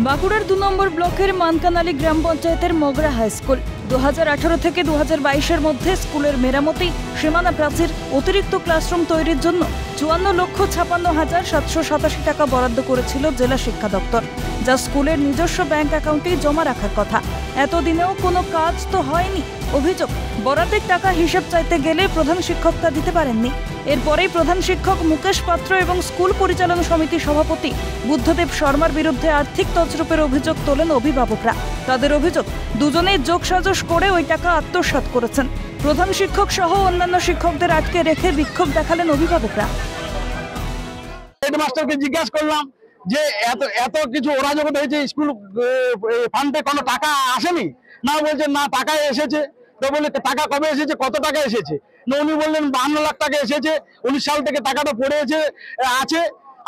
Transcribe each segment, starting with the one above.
বাঁকুড়ার ২ নম্বর ব্লকের মানকানালী গ্রাম পঞ্চায়েতের মগরা হাই স্কুল 2018 থেকে 2022-এর মধ্যে স্কুলের মেরামতি, সীমানা প্রাচীর, অতিরিক্ত ক্লাসরুম তৈরির জন্য 54,56,787 টাকা বরাদ্দ করেছিল জেলা শিক্ষা দপ্তর, যা স্কুলের নিজস্ব ব্যাংক অ্যাকাউন্টে জমা রাখার কথা। এতদিনেও কোনো কাজ তো হয়নি। অভিযোগ, বরাদ্দের টাকা হিসেব চাইতে গেলে প্রধান শিক্ষক তা দিতে পারেননি। এরপরেই প্রধান শিক্ষক মুকেশ পাত্র এবং স্কুল পরিচালনা সমিতির সভাপতি বুদ্ধদেব শর্মার বিরুদ্ধে আর্থিক তছরূপের অভিযোগ তোলেন অভিভাবকরা। তাদের অভিযোগ, দুজনেই যোগসাজশ করে ওই টাকা আত্মসাৎ করেছেন। প্রধান শিক্ষক সহ অন্যান্য শিক্ষকদের আটকে রেখে বিক্ষোভ দেখালেন অভিভাবকরা। হেডমাস্টারকে জিজ্ঞাসা করলাম যে এত কিছু অরাজকতা হয়েছে, স্কুল ফান্ডে কোনো টাকা আসেনি? না, বলছে না, টাকা এসেছে। তো বলে টাকা কবে এসেছে, কত টাকা এসেছে? না, উনি বললেন 52 লাখ টাকা এসেছে, 19 সাল থেকে টাকাটা পড়ে আছে।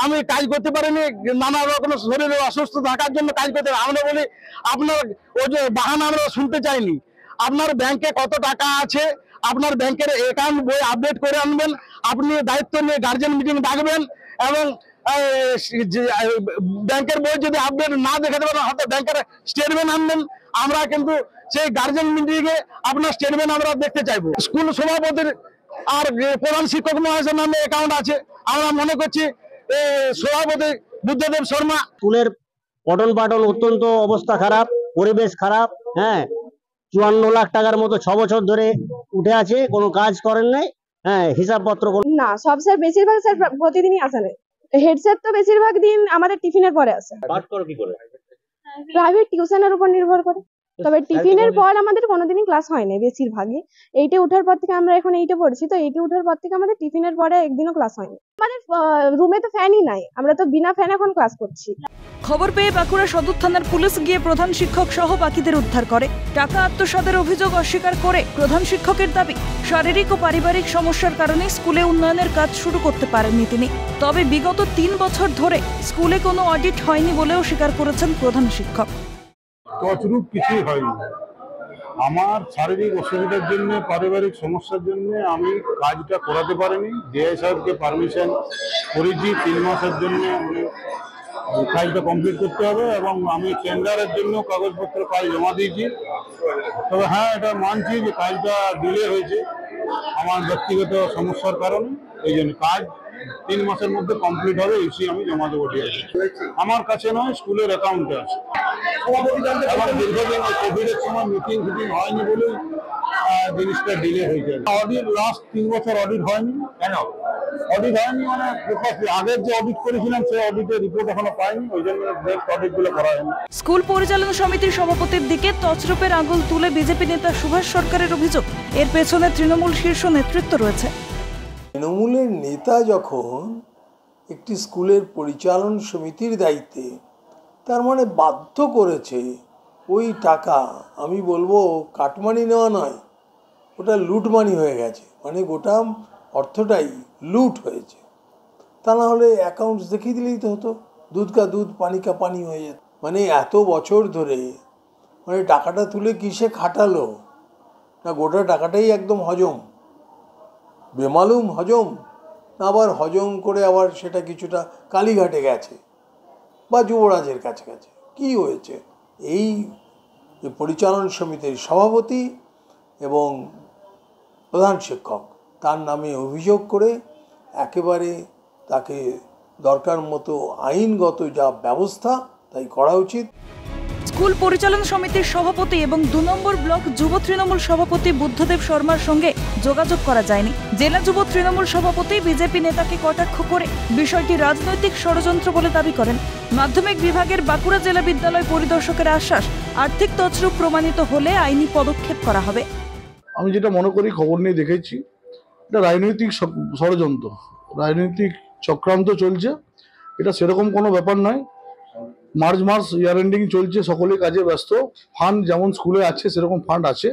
আমি কাজ করতে পারিনি, নানা রকম শরীরে অসুস্থ থাকার জন্য কাজ করতে। আমরা বলি আপনার ওই যে বাহানা আমরা শুনতে চাইনি। আপনার ব্যাংকে কত টাকা আছে, আপনার ব্যাংকের অ্যাকাউন্ট বই আপডেট করে আনবেন। আপনি দায়িত্ব নিয়ে গার্জেন মিটিং ডাকবেন এবং ব্যাংকের বই যদি আপডেট না দেখাতে পারেন, হয়তো ব্যাংকের স্টেটমেন্ট আনবেন। আমরা কিন্তু সেই গার্জেন মিটিংয়ে আপনার স্টেটমেন্ট আমরা দেখতে চাইবো। স্কুল সভাপতির আর প্রধান শিক্ষক মহাশয়ের নামে অ্যাকাউন্ট আছে। আমরা মনে করছি সভাপতি বুদ্ধদেব শর্মা। স্কুলের পঠন পাঠন অত্যন্ত অবস্থা খারাপ, পরিবেশ খারাপ। 54 লাখ টাকার মতো 6 বছর ধরে উঠে আছে, কোনো কাজ করেন নাই। হিসাবপত্র না, সব স্যার বেশিরভাগ স্যার প্রতিদিনই আসে না। হেড স্যার তো বেশিরভাগ দিন আমাদের টিফিনের পরে আসে। প্রাইভেট টিউশনের উপর নির্ভর করে। তবে টিফিনের পর আমাদের কোনোদিনই ক্লাস হয় না বেশিরভাগই। এইটে ওঠার পর থেকে, আমরা এখন এইটে পড়ছি, তো এইটে ওঠার পর থেকে আমাদের টিফিনের পরে একদিনও ক্লাস হয়নি। আমাদের রুমে তো ফ্যানই নাই, আমরা তো বিনা ফ্যান এখন ক্লাস করছি। খবর পেয়ে বাঁকুড়া সদর থানার পুলিশ গিয়ে প্রধান শিক্ষক সহ বাকিদের উদ্ধার করে। টাকা আত্মসাতের অভিযোগ অস্বীকার করে প্রধান শিক্ষকের দাবি, শারীরিক ও পারিবারিক সমস্যার কারণে স্কুলে উন্নয়নের কাজ শুরু করতে পারেননি তিনি। তবে বিগত 3 বছর ধরে স্কুলে কোনো অডিট হয়নি বলেও স্বীকার করেছেন প্রধান শিক্ষক। তছরূপ কিছুই হয়নি। আমার শারীরিক অসুবিধার জন্য, পারিবারিক সমস্যার জন্য আমি কাজটা করাতে পারিনি। ডিআই সাহেবকে পারমিশন করেছি 3 মাসের জন্য কাজটা কমপ্লিট করতে হবে, এবং আমি টেন্ডারের জন্য কাগজপত্র কাজ জমা দিয়েছি। তবে হ্যাঁ, এটা মানছি যে কাজটা ডিলে হয়েছে আমার ব্যক্তিগত সমস্যার কারণে। এই জন্য কাজ 3 মাসের মধ্যে কমপ্লিট হবে, এসে আমি জমা দেবো। আমার কাছে নয়, স্কুলের অ্যাকাউন্টে আছে। এবং দীর্ঘদিন কোভিডের সময় মিটিং হয়নি বলেই জিনিসটা ডিলে হয়েছে। অডিট লাস্ট 3 বছর অডিট হয়নি। কেন অডিট হয়নি? মানে আগের যে অডিট করেছিলাম সেই অডিটের রিপোর্ট এখনো পাইনি, ওই জন্য নেক্সট অডিটগুলো করা হয়নি। স্কুল পরিচালনা সমিতির সভাপতির দিকে তছরূপের আঙুল তুলে বিজেপি নেতা সুভাষ সরকারের অভিযোগ, এর পেছনে তৃণমূল শীর্ষ নেতৃত্ব রয়েছে। তৃণমূলের নেতা যখন একটি স্কুলের পরিচালন সমিতির দায়িত্বে, তার মানে বাধ্য করেছে ওই টাকা, আমি বলবো কাটমানি নেওয়া নয়, ওটা লুটমানি হয়ে গেছে। মানে গোটা অর্থটাই লুট হয়েছে। তা না হলে অ্যাকাউন্টস দেখিয়ে দিলেই তো হতো, দুধ কা দুধ পানি কা পানি হয়ে যেত। মানে এত বছর ধরে মানে টাকাটা তুলে কিসে খাটালো না, গোটা টাকাটাই একদম হজম, বেমালুম হজম। আবার হজম করে আবার সেটা কিছুটা কালীঘাটে গেছে বা যুবরাজের কাছাকাছি। কি হয়েছে? এই পরিচালন সমিতির সভাপতি এবং প্রধান শিক্ষক তার নামে অভিযোগ করে একেবারে তাকে দরকার মতো আইনগত যা ব্যবস্থা তাই করা উচিত। স্কুল পরিচালনা সমিতির সভাপতি এবং 2 নম্বর ব্লক যুব তৃণমূল সভাপতি বুদ্ধদেব শর্মার সঙ্গে যোগাযোগ করা যায়নি। জেলা যুব তৃণমূল সভাপতি বিজেপি নেতাকে কটাক্ষ করে বিষয়টি রাজনৈতিক ষড়যন্ত্র বলে দাবি করেন। মাধ্যমিক বিভাগের বাঁকুড়া জেলা বিদ্যালয় পরিদর্শকের আশ্বাস, আর্থিক তছরূপ প্রমাণিত হলে আইনি পদক্ষেপ করা হবে। আমি যেটা মনে করি, খবর নিয়ে দেখেছি, এটা রাজনৈতিক ষড়যন্ত্র, রাজনৈতিক চক্রান্ত চলছে। এটা সেরকম কোনো ব্যাপার নয়। মার্চ ইয়ার এন্ডিং চলছে, সকলে কাজে ব্যস্ত। ফান্ড যেমন স্কুলে আছে সেরকম ফান্ড আছে।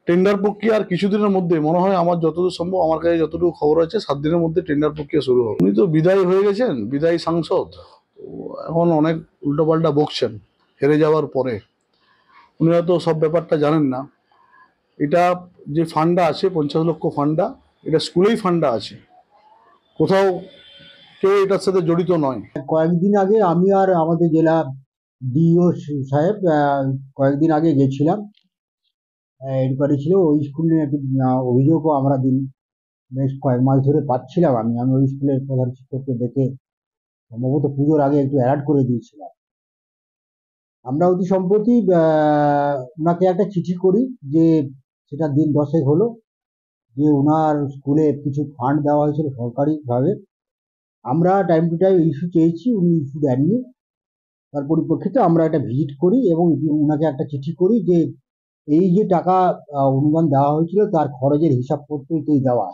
টেন্ডার প্রক্রিয়া আর কিছুদিনের মধ্যে, মনে হয় আমার যতদূর সম্ভব, আমার কাছে যতটুকু খবর আছে, 7 দিনের মধ্যে টেন্ডার প্রক্রিয়া শুরু হবে। উনি তো বিদায়ী হয়ে গেছেন, বিদায়ী সাংসদ, এখন অনেক উল্টোপাল্টা বকছেন হেরে যাওয়ার পরে। উনি হয়তো সব ব্যাপারটা জানেন না। এটা যে ফান্ডটা আছে 50 লক্ষ ফান্ডটা, এটা স্কুলেই ফান্ডটা আছে, কোথাও কেউ এটার সাথে জড়িত নয়। কয়েকদিন আগে আমি আর আমাদের জেলা ডিও সাহেব কয়েকদিন আগে গেছিলাম, এনকোয়ারি ছিল ওই স্কুল নিয়ে একটি অভিযোগও আমরা বেশ কয়েক মাস ধরে পাচ্ছিলাম। আমি ওই স্কুলের প্রধান শিক্ষককে দেখে সম্ভবত পুজোর আগে একটু অ্যালার্ট করে দিয়েছিলাম। আমরা অতি সম্প্রতি ওনাকে একটা চিঠি করি, যে সেটা দিন 10 হলো, যে ওনার স্কুলে কিছু ফান্ড দেওয়া হয়েছিল সরকারিভাবে। আমরা টাইম টু টাইম ইস্যু চেয়েছি, উনি ইস্যু দেননি। তার পরিপ্রেক্ষিতে আমরা একটা ভিজিট করি এবং ওনাকে একটা চিঠি করি যে এই যে টাকা অনুদান দেওয়া হয়েছিল তার খরচের হিসাবপত্রই দেওয়া।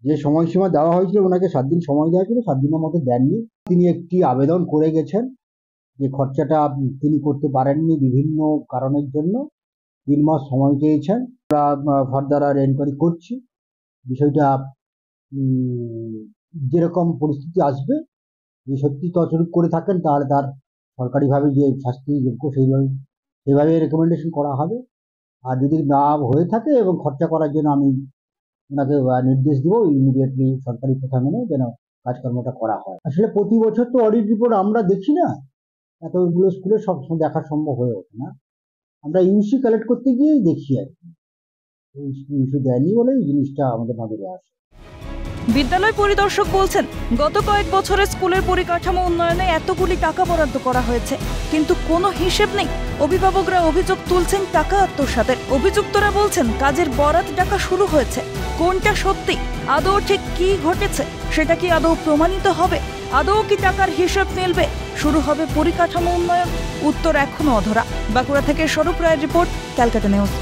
যে সময়সীমা দেওয়া হয়েছিল ওনাকে 7 দিন সময় দেওয়া ছিল, 7 দিনের মধ্যে দেননি। তিনি একটি আবেদন করে গেছেন যে খরচাটা তিনি করতে পারেননি বিভিন্ন কারণের জন্য, 3 মাস সময় চেয়েছেন। আমরা ফার্দার আর এনকোয়ারি করছি বিষয়টা। যেরকম পরিস্থিতি আসবে, যদি সত্যি তছরূপ করে থাকেন তাহলে তার সরকারিভাবে যে শাস্তি যোগ্য সেইভাবে রেকমেন্ডেশন করা হবে। আর যদি না হয়ে থাকে এবং খরচা করার জন্য আমি ওনাকে নির্দেশ দেবো ইমিডিয়েটলি সরকারি প্রথা মেনে যেন কাজকর্মটা করা হয়। আসলে প্রতি বছর তো অডিট রিপোর্ট আমরা দেখি না, এতগুলো স্কুলে সবসময় দেখা সম্ভব হয়ে ওঠে না। আমরা ইউসি কালেক্ট করতে গিয়েই দেখি আর কি, ইস্যু দেয়নি বলে এই জিনিসটা আমাদের নজরে আসে। বিদ্যালয় পরিদর্শক বলছেন, গত কয়েক বছরে স্কুলের পরিকাঠামো উন্নয়নে এতগুলি টাকা বরাদ্দ করা হয়েছে, কিন্তু কোনো হিসেব নেই। অভিভাবকরা অভিযোগ তুলছেন টাকা আত্মসাতের। অভিযুক্তরা বলছেন কাজের বরাত টাকা শুরু হয়েছে, কোনটা সত্যি, আদৌ ঠিক কি ঘটেছে সেটা কি আদৌ প্রমাণিত হবে? আদৌ কি টাকার হিসেব মিলবে? শুরু হবে পরিকাঠামো উন্নয়ন? উত্তর এখনো অধরা। বাঁকুড়া থেকে স্বরূপ রায়ের রিপোর্ট, ক্যালকাটা নিউজ।